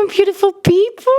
my beautiful people.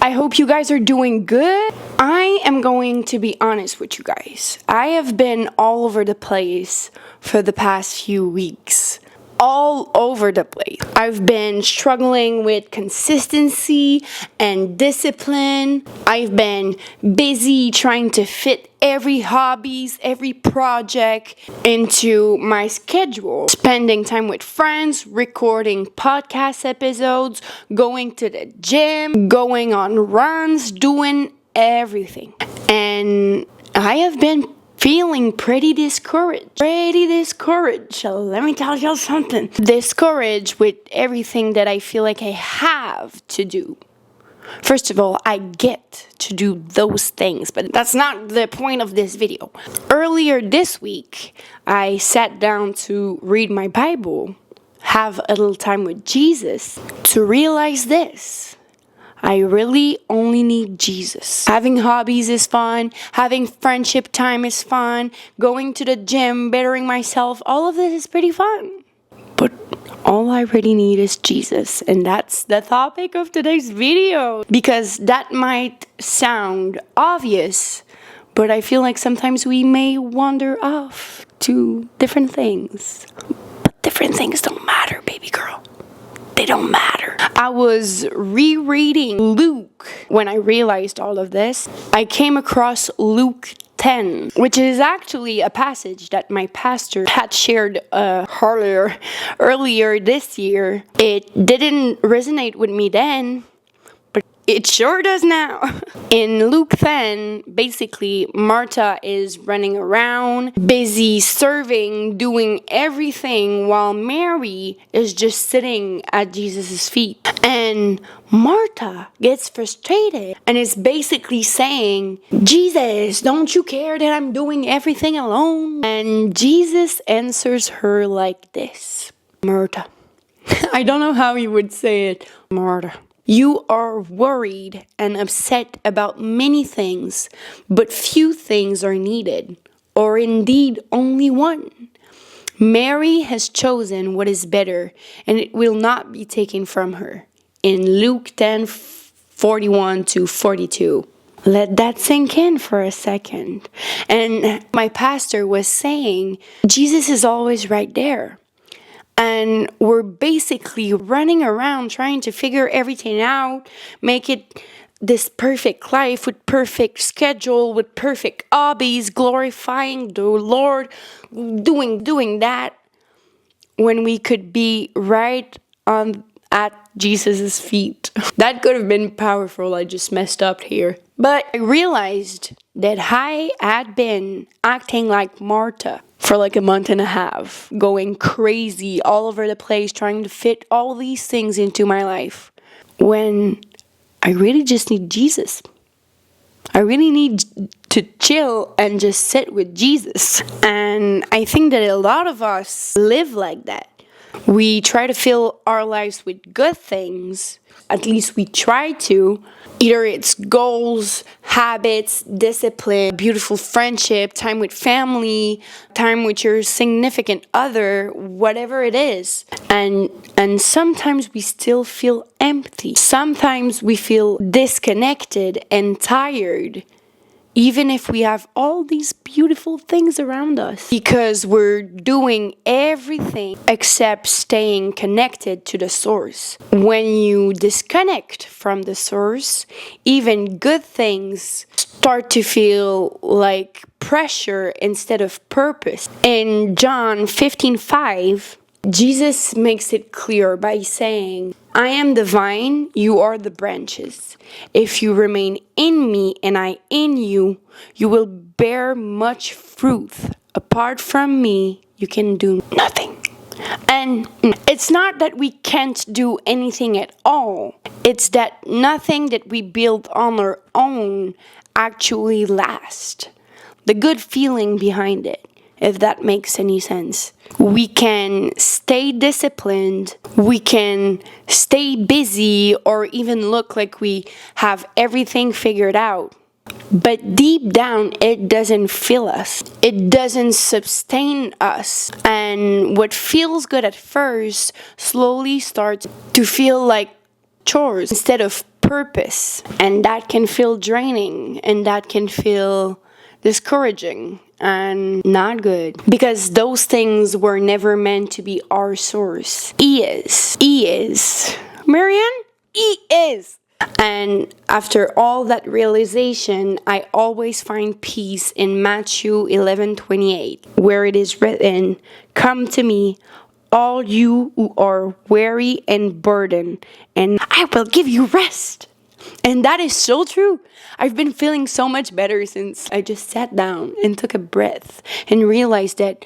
I hope you guys are doing good. I am going to be honest with you guys. I have been all over the place for the past few weeks. All over the place. I've been struggling with consistency and discipline. I've been busy trying to fit every hobbies, every project into my schedule. Spending time with friends, recording podcast episodes, going to the gym, going on runs, doing everything. And I have been feeling pretty discouraged. Let me tell you something. Discouraged with everything that I feel like I have to do. First of all, I get to do those things, but that's not the point of this video. Earlier this week, I sat down to read my Bible, have a little time with Jesus, to realize this. I really only need Jesus. Having hobbies is fun. Having friendship time is fun. Going to the gym, bettering myself, all of this is pretty fun. But all I really need is Jesus. And that's the topic of today's video. Because that might sound obvious, but I feel like sometimes we may wander off to different things. But different things don't matter, baby girl. They don't matter. I was rereading Luke when I realized all of this. I came across Luke 10, which is actually a passage that my pastor had shared earlier this year. It didn't resonate with me then, but it sure does now. In Luke 10, basically, Martha is running around, busy serving, doing everything, while Mary is just sitting at Jesus' feet. And Martha gets frustrated and is basically saying, Jesus, don't you care that I'm doing everything alone? And Jesus answers her like this. Martha. I don't know how you would say it. Martha. You are worried and upset about many things, but few things are needed, or indeed only one. Mary has chosen what is better, and it will not be taken from her. In Luke 10:41-42. Let that sink in for a second. And my pastor was saying, Jesus is always right there. And we're basically running around trying to figure everything out, make it this perfect life with perfect schedule, with perfect hobbies, glorifying the Lord, doing that, when we could be right at Jesus' feet. That could have been powerful. I just messed up here. But I realized that I had been acting like Martha for like a month and a half, going crazy all over the place, trying to fit all these things into my life, when I really just need Jesus. I really need to chill and just sit with Jesus. And I think that a lot of us live like that. We try to fill our lives with good things, at least we try to. Either it's goals, habits, discipline, beautiful friendship, time with family, time with your significant other, whatever it is. And sometimes we still feel empty. Sometimes we feel disconnected and tired, even if we have all these beautiful things around us, because we're doing everything except staying connected to the source. When you disconnect from the source, even good things start to feel like pressure instead of purpose. In John 15:5, Jesus makes it clear by saying, I am the vine, you are the branches. If you remain in me and I in you, you will bear much fruit. Apart from me, you can do nothing. And it's not that we can't do anything at all. It's that nothing that we build on our own actually lasts. The good feeling behind it, if that makes any sense. We can stay disciplined, we can stay busy, or even look like we have everything figured out. But deep down, it doesn't fill us. It doesn't sustain us. And what feels good at first slowly starts to feel like chores instead of purpose. And that can feel draining, and that can feel discouraging and not good, because those things were never meant to be our source. He is. Marianne? He is. And after all that realization, I always find peace in Matthew 11:28, where it is written, "Come to me, all you who are weary and burdened, and I will give you rest." And that is so true. I've been feeling so much better since I just sat down and took a breath and realized that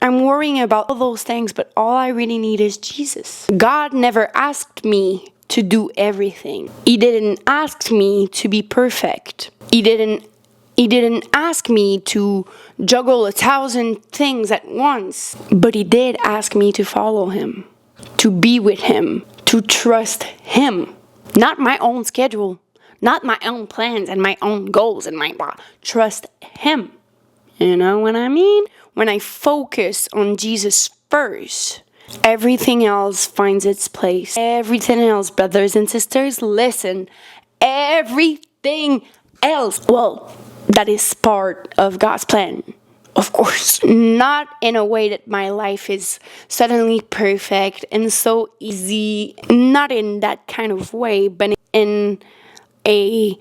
I'm worrying about all those things, but all I really need is Jesus. God never asked me to do everything. He didn't ask me to be perfect. He didn't ask me to juggle 1,000 things at once. But he did ask me to follow him, to be with him, to trust him. Not my own schedule, not my own plans and my own goals and my blah. Trust him. You know what I mean? When I focus on Jesus first, everything else finds its place. Everything else, brothers and sisters, listen. Everything else, well, that is part of God's plan. Of course, not in a way that my life is suddenly perfect and so easy. Not in that kind of way, but in a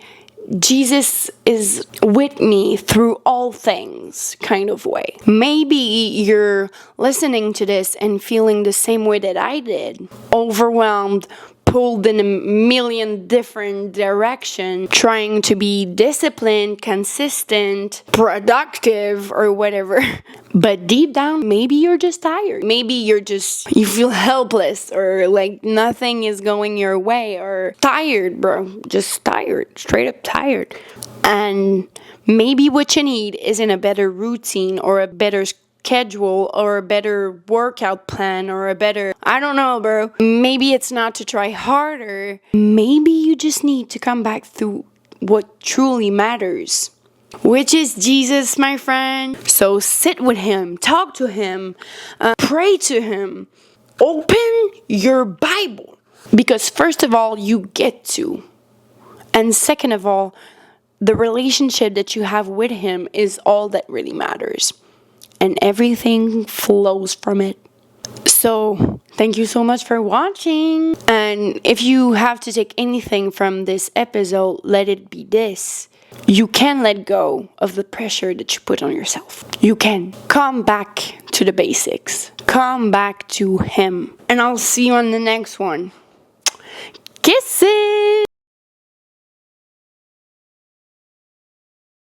Jesus is with me through all things kind of way. Maybe you're listening to this and feeling the same way that I did. Overwhelmed, pulled in a million different directions, trying to be disciplined, consistent, productive, or whatever. But deep down, maybe you're just tired. Maybe you feel helpless, or like nothing is going your way, or tired, bro. Just tired, straight up tired. And maybe what you need isn't a better routine or a better schedule or a better workout plan or a better, I don't know, bro. Maybe it's not to try harder. Maybe you just need to come back to what truly matters, which is Jesus, my friend. So sit with him, talk to him, pray to him, open your Bible. Because first of all, you get to. And second of all, the relationship that you have with him is all that really matters. And everything flows from it. So, thank you so much for watching. And if you have to take anything from this episode, let it be this. You can let go of the pressure that you put on yourself. You can. Come back to the basics. Come back to him. And I'll see you on the next one.